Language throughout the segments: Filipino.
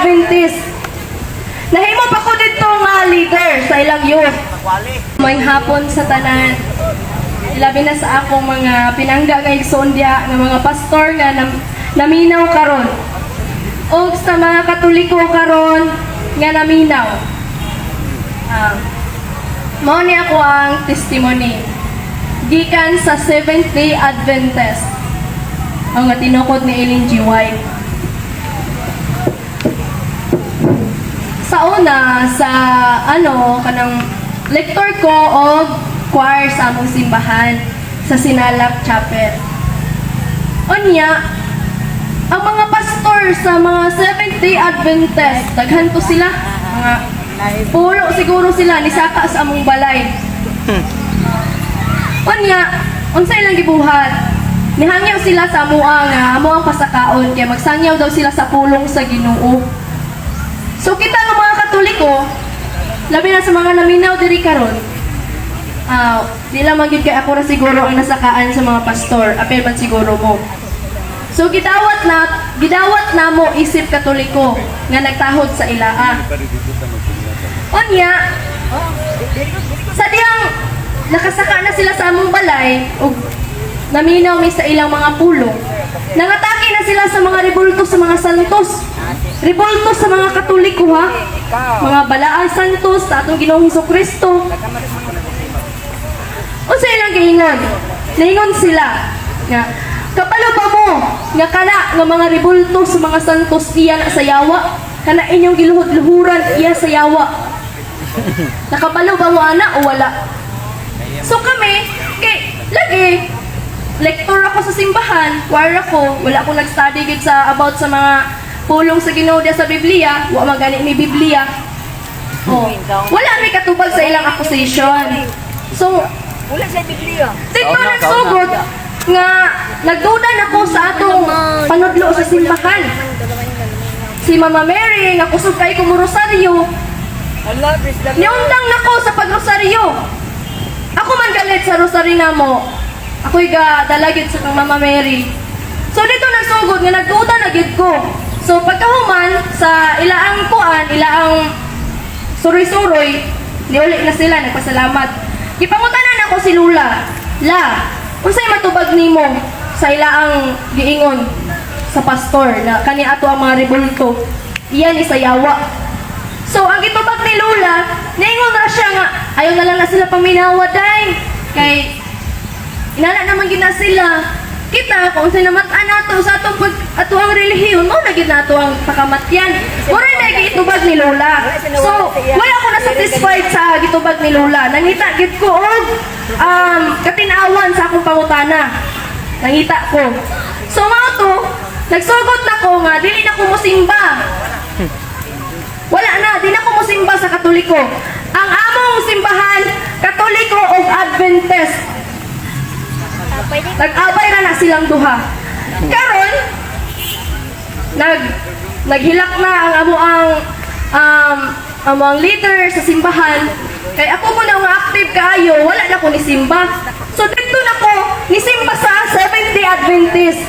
Adventist. Nahimo pa ko dito nga leader sa ilang youth. May hapon sa tanan. Labi na sa akong mga pinangga nga igsondya nga mga pastor nga naminaw karon. O sa mga Katoliko karon nga naminaw. Mao ni ako ang testimony. Gikan sa Seventh-day Adventist. Ang nga tinukod ni Ellen G. White. Sa una, sa kanang lector ko o choir sa among simbahan sa Sinalak Chapel. Unya, ang mga pastor sa mga Seventh-day Adventist, daghan to sila, mga pulo siguro sila nisaka sa among balay. Unya, unsa ilang gibuhat? Nihangyaw sila sa amoa nga amo ang pasakaon kaya magsangyaw daw sila sa pulong sa Ginoo. So kita ng mga Katoliko, labi na sa mga naminaw diri karon. Di lang magid kay ako ra siguro ang nasakaan sa mga pastor, apel man siguro mo. So gidawat na mo isip Katoliko nga nagtahod sa ilaa. Unya, sa diyang nakasaka na sila sa among balay ug naminaw mi sa ilang mga pulong. Nangatake na sila sa mga rebulto sa mga santos. Rebulto sa mga Katoliko ha. Mga balaang santos sa atong Ginoong Hesukristo. Unsa ilang giingon? Naingon sila nga kapalo ba mo nga kana nga mga rebulto sa mga santos iya na sa yawa? Kana inyong giluhod-luhuran iya sa yawa. Nakabalo ba mo ana o wala? So kami, lagi lektor ako sa simbahan, choir ako, wala akong nag-study gid sa about sa mga pulong sa Ginoo sa Biblia, wa magani ni Biblia. Wala may katubag sa ilang accusation. So, wala sa Biblia. dito nagsugod nga nagduda ako sa atong panudlo sa simbahan. Si Mama Mary nga kusog kay ko mo rosaryo. Niundang nako sa pagrosaryo. Ako man galit sa rosaryo namo. Ako'y dalagit sa kang Mama Mary. So dito nagsugod nga nagduda na gid ko. So pagkahuman sa ilaang kuan, ilaang suroy-suroy, niuli na sila nagpasalamat. Gipangutanan ako si Lula. La, unsay matubag nimo sa ilaang giingon sa pastor na kani ato ang mga rebulto. Iyan isayawa. So ang gitubag ni Lula, niingon ra siya nga ayaw na lang na sila paminawa day. Kay inana naman gina sila. Kita kung sa namatan nato sa atong ang relihiyon, mo na gid nato ang pakamatyan. Mura na gitubag ni Lola. So, wala ko na satisfied sa gitubag ni Lola. Nangita gid ko og katinawan sa akong pangutana. Nangita ko. So, mao to, nagsugod na ko nga dili na ko mosimba. Wala na, di na ko mosimba sa Katoliko. Ang among simbahan, Katoliko o Adventist. Nag-abay na silang duha. Karon naghilak na ang amuang leader sa simbahan. Kay ako mo na nga active kaayo, wala na ko ni simba. So dito na ko ni simba sa Seventh-day Adventist.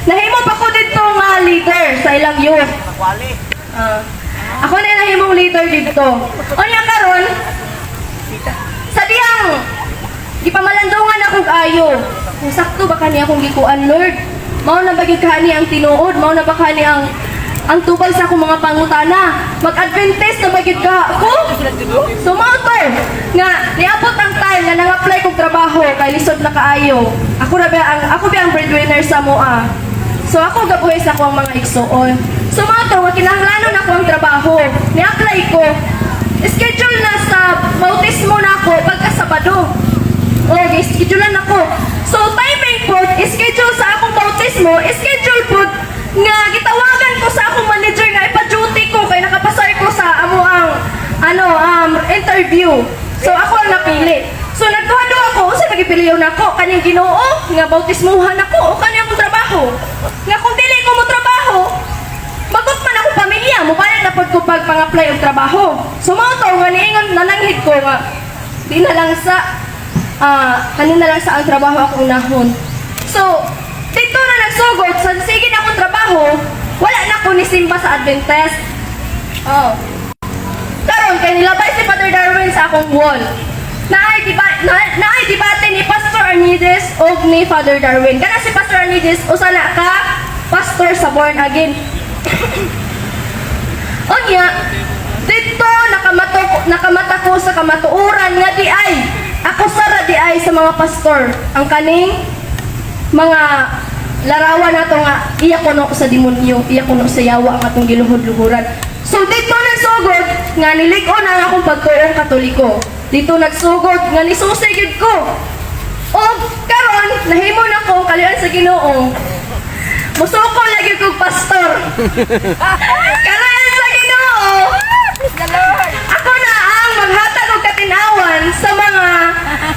Nahimo pa ko dito nga leader sa ilang youth. Ako na nahimong leader dito. Unya karon sa diyang gipamalandungan akong kaayo. Kung sakto ba kani akong gikuan, Lord? Mao na ba gyud kani ang tinuod? Mao na ba kani ang tubal sa akong mga pangutana? Mag-Adventist na ba gyud ka ako? So mao to nga niabot ang time nga nang-apply kog trabaho kay lisod na kaayo. Ako ang breadwinner sa moa. So ako gabuhi sa akong mga igsuon. So mao to nga kinahanglanon ako ang trabaho. Ni-apply ko. Schedule na sa bautismo na ako pagka Sabado. Okay, schedulean ako. So, timing po, schedule sa akong bautismo, schedule po, nga gitawagan ko sa akong manager nga ipa-duty ko kay nakapasay ko sa interview. So, ako ang napili. So, nagduha-duha ako, sa nagipiliw na ako, kanyang Ginoo, nga bautismuhan ako, o kanyang akong trabaho. Nga kung dili ko mo trabaho, bagot man akong pamilya, mubayad na po pag-apply og trabaho. So, mga to, nga niingon, nananghid ko nga, di na lang sa kanina lang sa ang trabaho akong nahon. So, dito na nagsugod, sa sige na akong trabaho, wala na ko ni simba sa Adventist. Oh. Karon kay nilabay si Father Darwin sa akong wall. Naay debate ni Pastor Arnides o ni Father Darwin. Kana si Pastor Arnides usala ka pastor sa born again. Unya, dito nakamata ko sa kamatuoran nga di ay ako sara di ay sa mga pastor ang kaning mga larawan nato nga iya kuno sa demonyo, iya kuno sa yawa ang atong giluhod-luhuran. So dito nagsugod nga nilig-on ang akong pagtuon Katoliko. Dito nagsugod nga nisusigid ko. O karon nahimo na ko kalian sa Ginoo. Musuko lagi kog pastor. Kalian sa Ginoo. Ako na ang maghatag og katinawan sa mga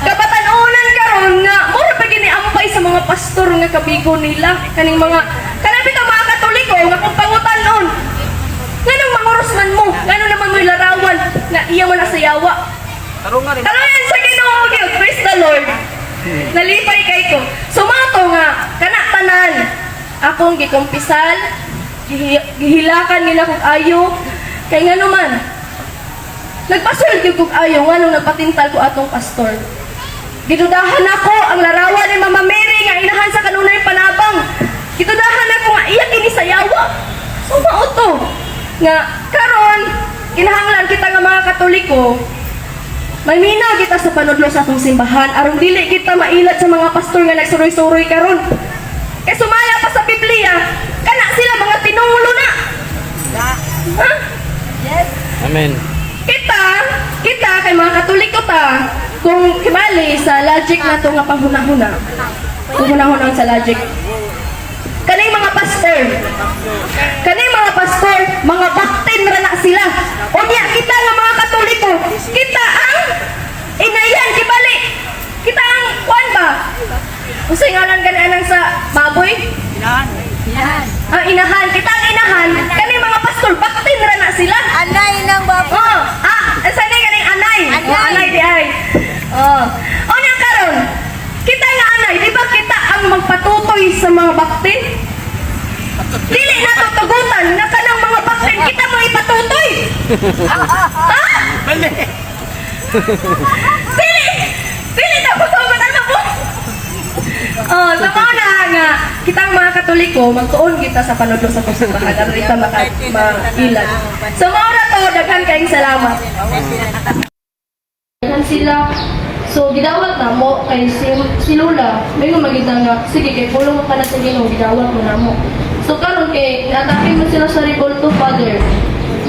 kabatan-unan karon nga mura pa gini ampay sa mga pastor nga kabigo nila kaning mga kalabit ang mga Katoliko nga kung pangutan-on. Nganong manguros man mo? Ngano naman mo'y larawan nga iya man sa yawa? Kalayan sa Ginoo gyud, praise the Lord. Nalipay kay ko. Sumato nga kana tanan akong gikumpisal, gihilakan nila kog ayo kay ngano man. Nagpasol gyud kog ayo ngano nagpatintal ko atong pastor. Gidudahan ako ang larawan ni Mama Mary nga inahan sa kanunay panabang. Gidudahan ako nga iya kini sa yawa. Sumauto nga karon kinahanglan kita nga mga Katoliko may minaw kita sa panudlo sa atong simbahan aron dili kita mailat sa mga pastor nga nagsuroy-suroy karon kay sumala pa sa Biblia kana sila mga tinunglo na ha? Yes. Amen. Kita kay mga Katoliko ta kung kibali sa logic na to nga panghunahuna panghunahuna sa logic kaning mga pastor, mga baktin ra na sila. Unya kita nga mga Katoliko, kita ang inayan kibali. Kita ang kuan ba? Usay ngalan kanang sa baboy? Inahan. Ah, inahan. Kita ang inahan. Kaning mga pastor, baktin ra na sila. Anay ng baboy. Oh, saan kaning anay? Oh, anay di ay. Oh. Unya karon, kita nga anay, di ba kita ang magpatutoy sa mga baktin? Dili na tutugutan na kanang mga baktin kita mo ipatutoy. Ha? Dili na tutugutan na po. Oh, sa mga nga kitang mga Katoliko magtuon kita sa panudlo sa simbahan aron kita mailan. So mao na to daghan kayong salamat. Daghan sila. So gidawat na mo kay si Lola, may magita nga sige kay pulong ka na sa Ginoo gidawat mo na mo. So karon kay natapin mo sila sa Rebolto Father.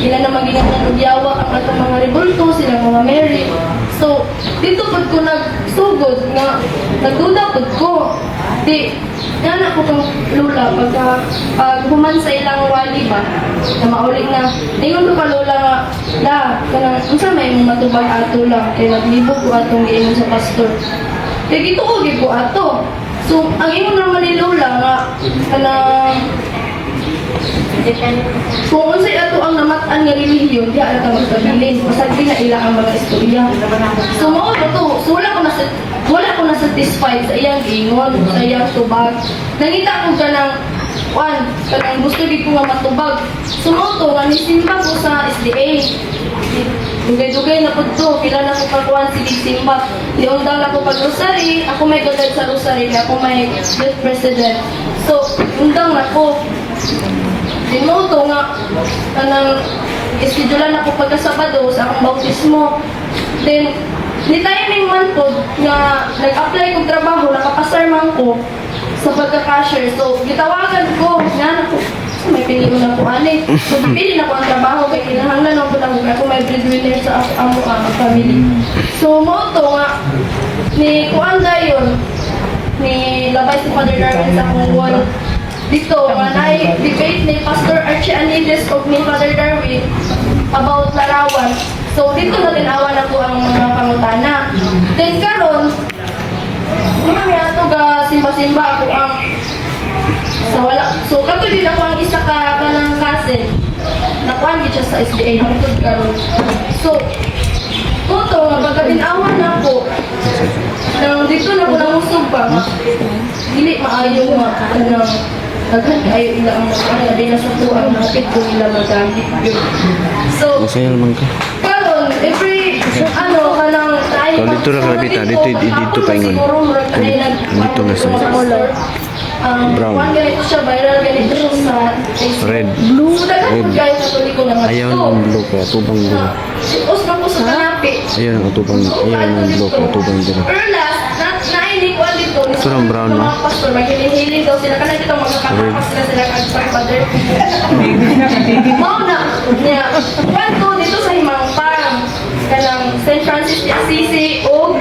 Sila na magiging nagyawa ang atong mga Rebolto, sila mga Mary. So dito pud ko nagsugod nga nagduda pud ko. Di nana ko kang Lola pag human sa ilang wali ba na mauli na ingon ko ka Lola nga da kanang unsa may matubag ato lang kay naglibog ko atong giingon sa pastor. Kay gituog ko ato. So, ang ingon naman ni Lola nga, kung unsay ato ang namatan nga relihiyon, di ala ka magpabilin. Masagdi na ila ang mga istorya. So, mao to. So, wala ko na satisfied sa iyang ingon, sa iyang tubag. Nangita ko kanang gusto di ko nga matubag. So, mao to, nga nisimba ko sa SDA. Dugay-dugay na po to, pila na ko pagkuhan si Simba. Liundang na ko pag-rosary, ako may gadad sa rosary, ako may youth president. So, undang na ko. Dinuto nga, kanang iskidulan na ko pagkasabado sa akong bautismo. Then, ni timing man po nga nag-apply kong trabaho, nakapasar man ko sa pagka-cashier. So, gitawagan ko, nga ko, may pinili na po ani. So, pipili na ko ang trabaho kay kinahanglan ako lang ako may breadwinner sa amo family. So, mo to nga ni kuan dayon ni labay si Father Darwin sa akong wall. Dito nga nay debate ni Pastor Archie Anides of ni Father Darwin about larawan. So, dito na tinawan ako ang mga pangutana. Then karon may ato ga simba-simba ako ang so wala. So kato din ako ang isa ka kanang cousin. Nakuan gid siya sa SDA hangtod karon. So kuto nga pagkatinawan na ako. Nang dito na ko nangusog pa. Dili maayo nga kanang daghan kayo ilang mga dinasuko ang nakapit ko nila magamit yun. So, Masaya naman ka. karon every kanang tayo Oh, dito ra kalabita. Dito paingon. Dito nga sa brown. One ganito siya, viral ganito siya sa Facebook. Red. Blue. Daghan po kayo katoliko na nga Ayaw dito. ng blue ka. Tubang dito. Us na po sa kanapi. Ayaw ng tubang. Ayaw ng blue ka. Tubang dito. Pero last, nainikuan dito. Ito ng brown, no? Mga pastor, maghiling-hiling daw sila. Kanang dito magkakatapas sila kag-father. Mao na. Niya. Kwento dito sa Himang Farm. Kanang St. Francis de Assisi o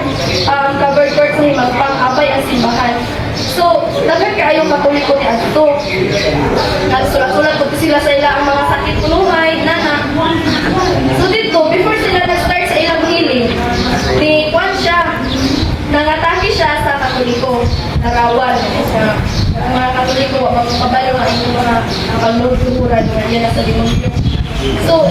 covered court sa Himang Farm. Abay ang simbahan. So, daghan kaayo katoliko ni adto. Nagsulat-sulat po sila sa ila ang mga sakit puluhay, nana. So dito, before sila nag-start sa ilang healing, ni Juan siya, nangatake siya sa katoliko, narawan. Ang mga katoliko, mga kabalo nga yung mga pagluturan nga yan nasa demonyo. So,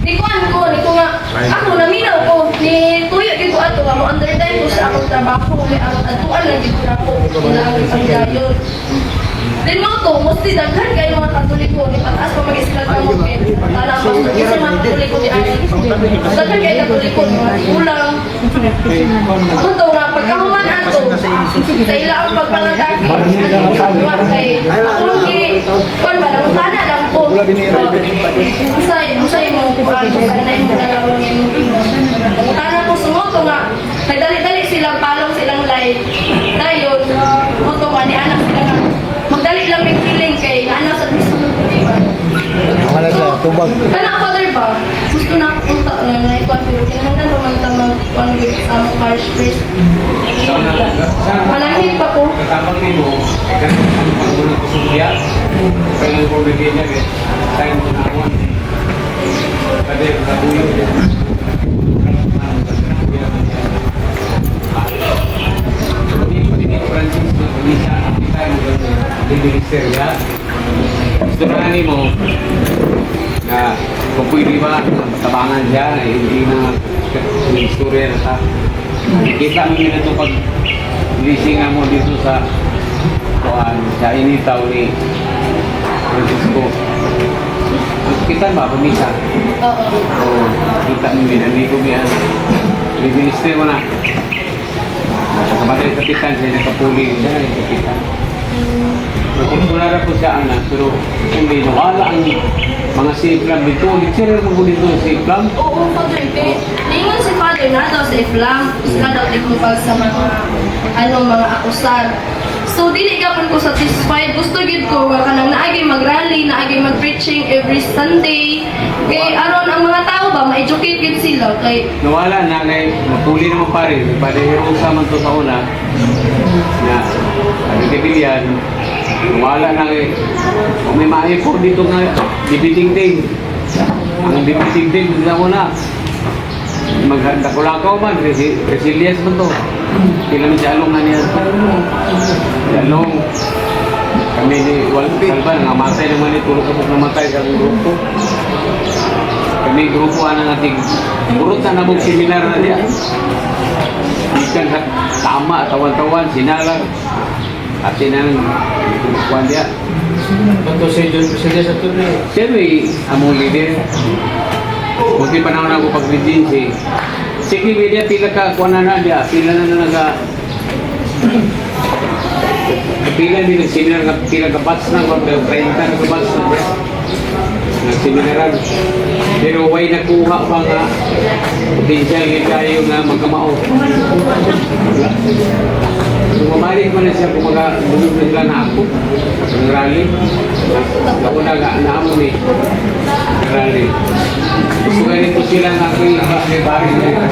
ni Juan ko nga, ako naminaw ko, ni Tuyo dito ato, mo under time ko sa akong trabaho, may akong atuan lang dito na ako, nila ang ipagdayon. Then mo to, mostly daghan kayo mga katoliko, ni pataas pa mag-iskat ng mga alam mo, kasi mga katoliko di ani. Daghan kayo katoliko, mga kulang. Ako to, nga pagkahuman ato, sa ila ang pagpangatake, kay ako kung ba, namutana lang po. Usay mo, kung sanay mo na lang yung namutana po sumoto nga, nagdali-dali silang palong silang live. Dayon, moto nga, ni anak sila nga, magdali lang may feeling kay anak sa Bismo. Wala sa tubag. Kana father ba? Gusto na punta na ikuan pero kinahanglan naman ta mag-kuan with parish priest. Malangit pa po. Kasama mo, kan pagulong ko siya. Kaya ko bigyan niya tayo mo na ako. Kada kabuyo. Ini Francis bisa kita di minister ya. Gusto na mo na kung pwede ba tabangan siya hindi na istorya na ta. Kita mo yun ito pag lisingan mo dito sa sa initaw ni Francisco. Kita ba pamisa? Oo. Oo, kita mo yun. Hindi ko yan. Minister mo na. Kamatay kapitan siya nakapuli siya na yung kapitan. Nagpunara po siya anak, pero hindi nawala ang mga siplam dito. Hindi siya rin dito sa siplam. Oo, father. Lingon si father na daw sa Islam. Sila daw tikupag sa mga akusar. So, dili gapon ko satisfied. Gusto gid ko nga kanang naagay mag-rally, naagay mag-preaching every Sunday. Kay aron ang mga tao ba ma-educate gid sila kay Nawala na kay mapuli naman pa rin. Padahirusa man to sa una na nagkibilian. Nawala na kay kung may maayo po dito nga dibiting din. Ang dibiting din sa una. Magdakulakaw man, resilience man to. Kailan si Along na niya. Si Along, kami ni Salva, nangamatay naman ni Tulog Kabuk namatay sa grupo. Kami grupo ang ating urot na nabong seminar na niya. Ikan sa tama, tawan-tawan, sinalang. At sinang kuwan niya. Ito si John Presidente sa tunay. Siyempre, among leader. Kunti panahon ako pag-regine si media pila ka kuha na dia, pila na naga pila din seminar ka pila ka batch na ko pero 30 na batch na seminaran. Pero way nakuha pa nga potential kayo nga magkamao. Bumalik ko na siya kung mag-dumog na na ako ng rally. Ako na naamo ni rally. Gusto ganito sila nga ako yung bari na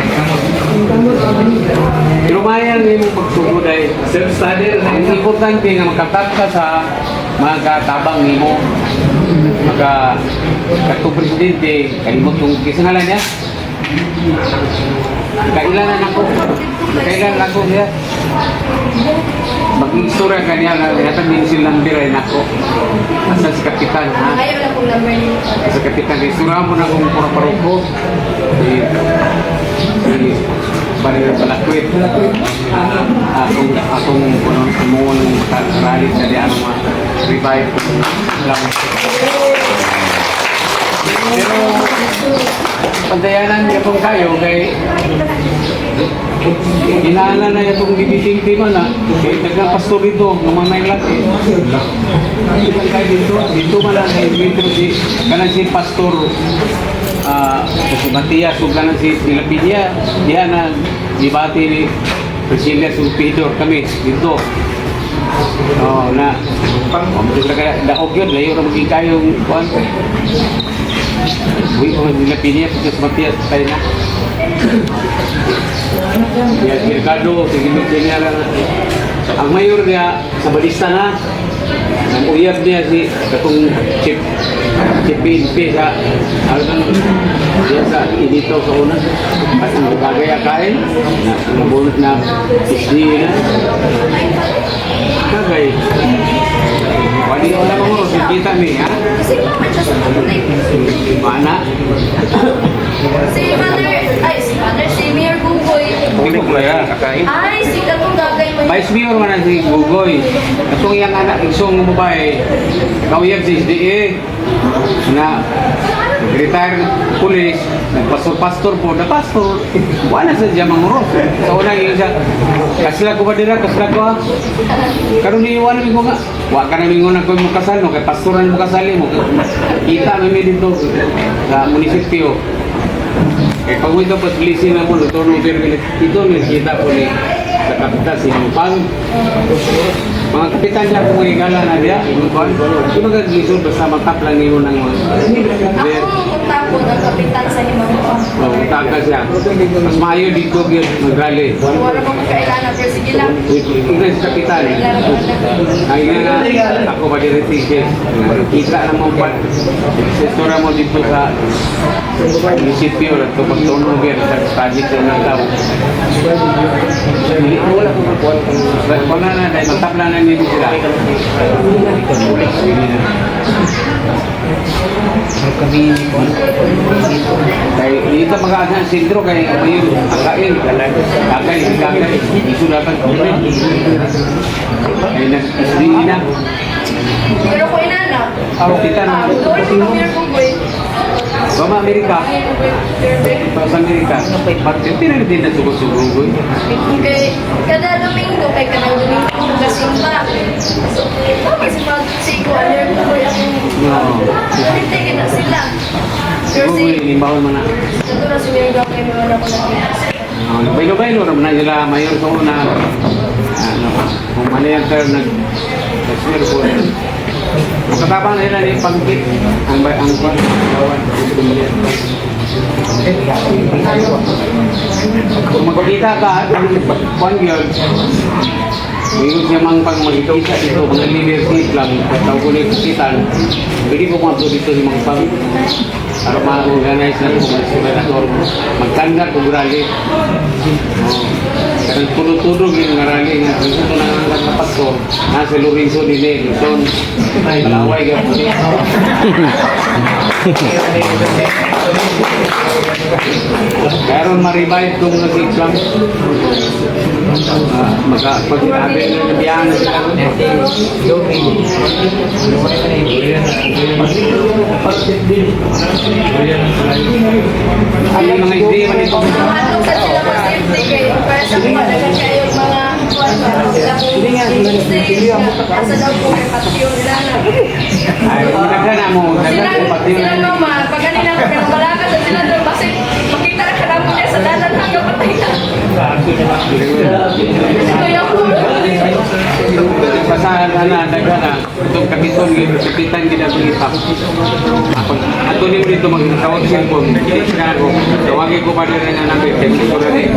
pero mayan yung pagsugod ay self-study. Ang importante nga makatat ka sa mga katabang nimo katong presidente kalimot kung kisangalan niya kailangan ako niya mag-istorya ka niya natang din silang biray na ako asa si kapitan ha ayaw na kong number niyo. sa kapitan istorya mo na kung pura-paruko si Baril Balakwit akong punong sumuon rally sa di ano revive lang. Pero pantayanan niya pong kayo kay inaala na itong bibiting tima na kay nagkapastor dito ng mga nailaki. Ilan kayo dito malang dito kanan si pastor si Matias o kanan si Pilapinya diyan na dibati ni Priscilla Sulpidor kami dito. Oh, na daog yun, layo na maging kayong kuhan. Uy, Pilapinya, Priscilla Matias tayo na. Ya, Mercado, segimit niya lang. Ang mayor niya sa balista na. Ang uyab niya si katong Chief PNP sa diya sa edito sa una. At ang bagay akain na nabunot na SD na. Bagay. Wali ko lang mo, kita mi, ha? Kasi naman siya sa tunay. Mana? Si Mayor Gugoy. Hindi ko kaya. Ay, si Katong Gagay man. Vice Mayor man ang si Gugoy. Katong iyang anak, isong babae, kauyab si SDA na retire police, nagpastor-pastor po, na pastor, wala sa siya mangurot. Sa unang yun siya, kasla ko ba dira, kasla ko ha? Karoon niiwan namin ko nga, wala ka namin nga mo kasal, no? Kay pastoran mo kasali mo, kita namin dito sa munisipyo. Kaya pag ito pa bilisin na mo, luto nung ito, kita po ni sa kapitan, sinupang. Mga kapitan niya kung igala na diya, yung magaglisod, basta mataplan niyo ng mga. Ako utapon ang kapitan sa Himangpang. Utaga siya. Mas maayo dito yung magali. Wala mo magkailangan, pero sige lang. Ito si kapitan. Ay nga, ako ba directives. Kita na mo pa. Sestora mo dito sa munisipyo at pagtunog yan sa project na nagtaw. Wala ko makuha. Wala na, dahil mataplan na nito sila. Kaya dito mag-aasa ang sentro kaya ngayon akain, kakay, iso dapat kulit. Kaya nag-isdi na. Pero ko inana. Kita na. Doon si Mayor Gugoy. Bama Amerika. Sa Amerika. Hindi na din na sugod-sugod. Kay kada Domingo, kay kada Domingo kasimba. Kasi pag sigo, Mayor Gugoy ang hindi na sila. Pero si Limbahon mo na. Siguro si Mayor Gugoy may wala ko nakita. Baylo-baylo naman na nila mayor sa una. Kung mali ang term nag-smear po. Magkatapang nila ni Pagkit. Ang kwan. Kung magkita ka, kwan yun. Ngayon siya mang pag magkita dito, mga leadership lang, tawag ko na yung kusitan, pwede ko mga dito yung mga pang para ma-organize na kung mag-simulator, magkanda kung rally. Karang tulog-tulog yung rally nga, kung ito nangangat na pastor, nasa Lorenzo Dile, Luzon, Malaway, gapon. Karon ma-revive kung nag-Islam. Pag-sinabi na nabiyahan na sila. Ay, mga hindi man ito. Ano sa sila posible kayo? Para sa mga nagkakayong mga asa daw po may patio nila na. Ay, nagdana mo. Nagdana mo pati Sila naman, pag kanina ko pinamalakas sa sila doon, kasi makita ka na mo niya sa dalan hanggang patay na. Ito yung pasahan na nagdana. Itong kapiton, kapitan kita pangitap. Ato niyo dito mag-tawag cellphone. Sinabi ko, tawagin ko pa rin na namin. Ko na rin.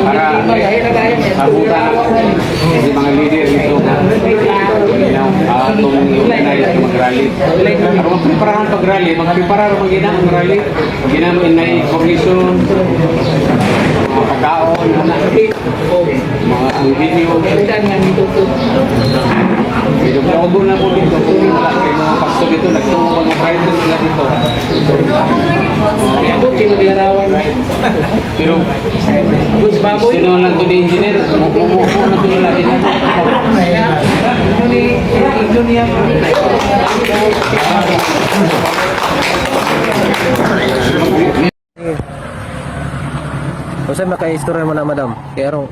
Para abutan ang mga leader dito. atong organize na mag-rally. Ang magpreparahan pag-rally, magpreparahan mag-rally. Ginamo inay information, mga pagkaon, mga ang video. Medyo vlogo na po dito. Kung wala kayo mga pasto dito, nagtungo mga private sila dito. Pero, sino lang to ni engineer, umupo na to nila din. Kasi maka-istorya mo na, madam. Kaya ron,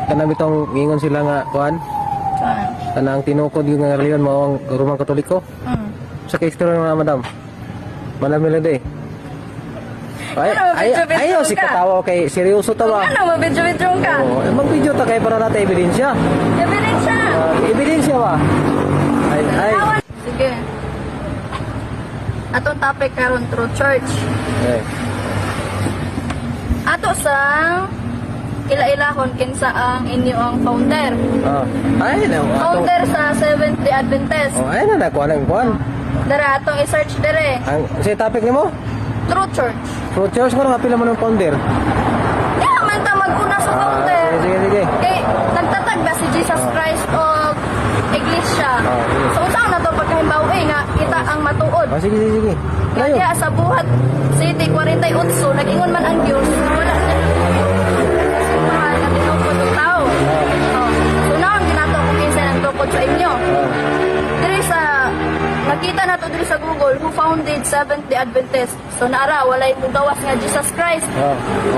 kanang itong ingon sila nga, kuhan, kanang tinukod yung nga reliyon mo ang Roman Katoliko. Sa ka-istorya mo na, madam. Malamila de. Ayaw si katawa kay seryoso tawa. Ano, mabidyo-bidyo ka? Oo, mag-video ta kay para natin ebidensya. Ebidensya! Ebidensya ba? Ay. Sige. Atong topic karon through church. Eh. Ato sang ila-ilahon kinsa ang inyo ang founder. Ay na. Founder sa Seventh-day Adventist. Oh, ay na nakuha ng kuhan. Dara atong i-search dire. Ang si topic nimo? True Church. Pro church ko kapila mo ng founder. Kaya man ta maguna sa founder. Sige. Kay nagtatag ba si Jesus Christ o Iglesia. Sige. So unsa na to pagkahimbaw nga kita ang matuod. Sige. Layo. Kaya sa buhat City 48 nag-ingon man ang Dios wala siya. Kasi mahal na tinukod ng tao. So naon ginato kung kinsa nang tukod sa inyo. Diri sa nakita na to diri sa Google who founded Seventh-day Adventist. So naara walay mugawas nga Jesus Christ.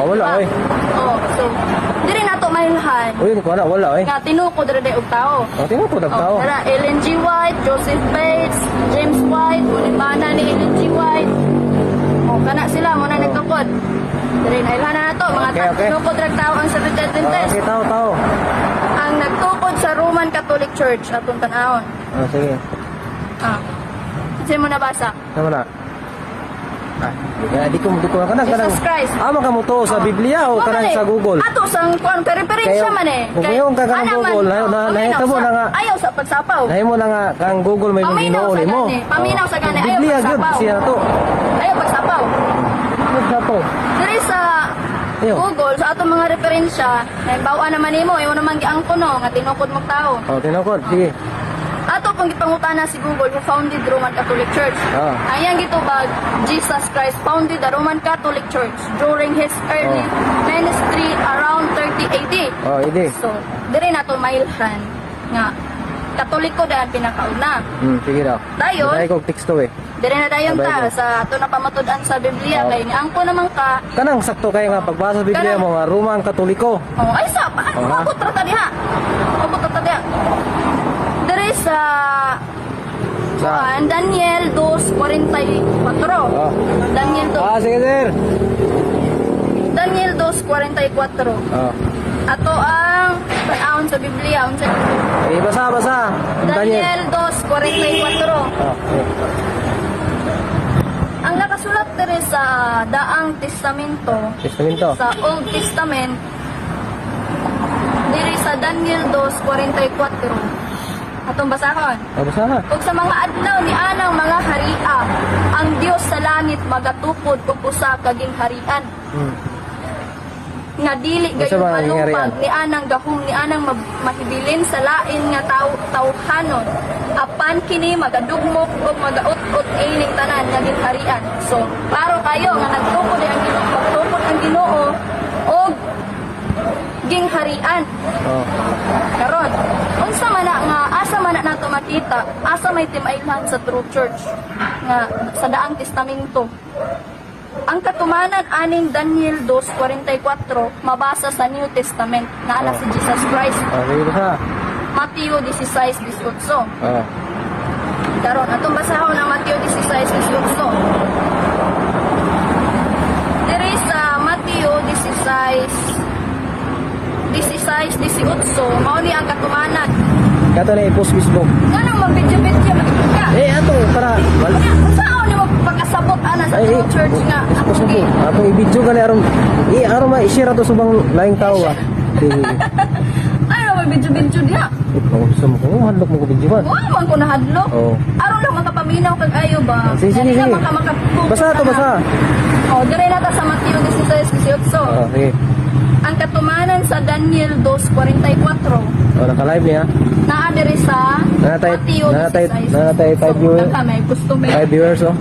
Wala oy. So diri na to mahilhan. Uy, wala oy. Nga tinukod diri og tao. Tinukod ang tao. Dara Ellen G. White, Joseph Bates, James White, Unimana ni Ellen G. White. Kana sila mo na nagtukod. Diri na ilhan na to mga Okay. tinukod rag tao ang Seventh-day Adventist. Okay, tao. Ang nagtukod sa Roman Catholic Church atong tan-awon. Sige. Kasi mo nabasa. Tama na. Di ko kanang Jesus Christ. Ama ka mo to sa Biblia o kanang sa Google. Ato sang kuan referensya man eh. Kung ngayon ka kanang Google, nahitabo na nga. Ayaw sa pagsapaw. Nahi mo na nga kang Google may Paminaw Ginoo sa nimo. gani. Paminaw sa gani. Ayaw Biblia gyud pagsapaw. siya to. Ayaw pagsapaw. Ano to? Diri sa Ayaw. Google sa atong mga referensya, naimbawa naman nimo, imo naman giangko no nga tinukod mo tao. Tinukod. Sige. Ato pong gipangutana si Google who founded Roman Catholic Church. Ayang gitubag, Jesus Christ founded the Roman Catholic Church during his early ministry around 30 AD. Idi. So, diri na to mailhan nga Katoliko dahil pinakauna. Sige daw. Dayon, Dahil kong teksto eh. diri na dayon ta sa ato na pamatudan sa Biblia kay niangko naman ka. Kanang sakto kay nga pagbasa sa Biblia mo nga Roman Katoliko. Ay sa abot ra ta diha. Abot ra ta diha. Diri sa Daniel 2:44. Daniel 2. Sige sir. Daniel 2:44. Ato ang panahon sa Biblia unsa Basa. Daniel 2:44. Ang nakasulat diri sa Daang Testamento sa Old Testament diri sa Daniel 2:44. Atong basahon. Basa. Ug sa mga adlaw ni anang mga haria, ang Dios sa langit magatukod og usa ka gingharian. Nga dili gayon malupag ni anang gahom ni anang mahibilin sa lain nga tawhanon. Apan kini magadugmok ug magaut-ut ining tanan nga gingharian. So, paro kayo nga nagtukod ang Ginoo, magtukod ang Ginoo og gingharian. Karon, unsa man nga asa man nato makita, asa may timailhan sa True Church nga sa Daang Testamento. Ang katumanan aning Daniel 2:44 mabasa sa New Testament na ana si Jesus Christ. Sige basa. Mateo 16:18. Karon atong basahon ang Mateo 16:18. Diri sa Mateo 16:18 mao ni ang katumanan. Kato na i-post Facebook. Nganong mag-video ka? Ato para wala. Saan ni mo pagkasabot ana sa True Church nga? Sige. Atong i-video gali aron aron ma i-share ato subang laing tao. Sige. Ano mo mo video-video diya. Oh, gusto mo ko, handok mo ko bidyoan. Wa man ko nahadlok. Oo. Aron lang makapaminaw kag ayo ba. Sige, sige, sige. Maka-focus Basa to, ka na. basa. Oh, dire na ta sa Mateo 16:18. Oh, sige. Ang katumanan sa Daniel 2:44. Oh, naka-live niya. Naa diri sa Nanatay- Mateo nanatay- 16. nanatay 5 viewers. Kami gusto mo. 5 viewers, oh.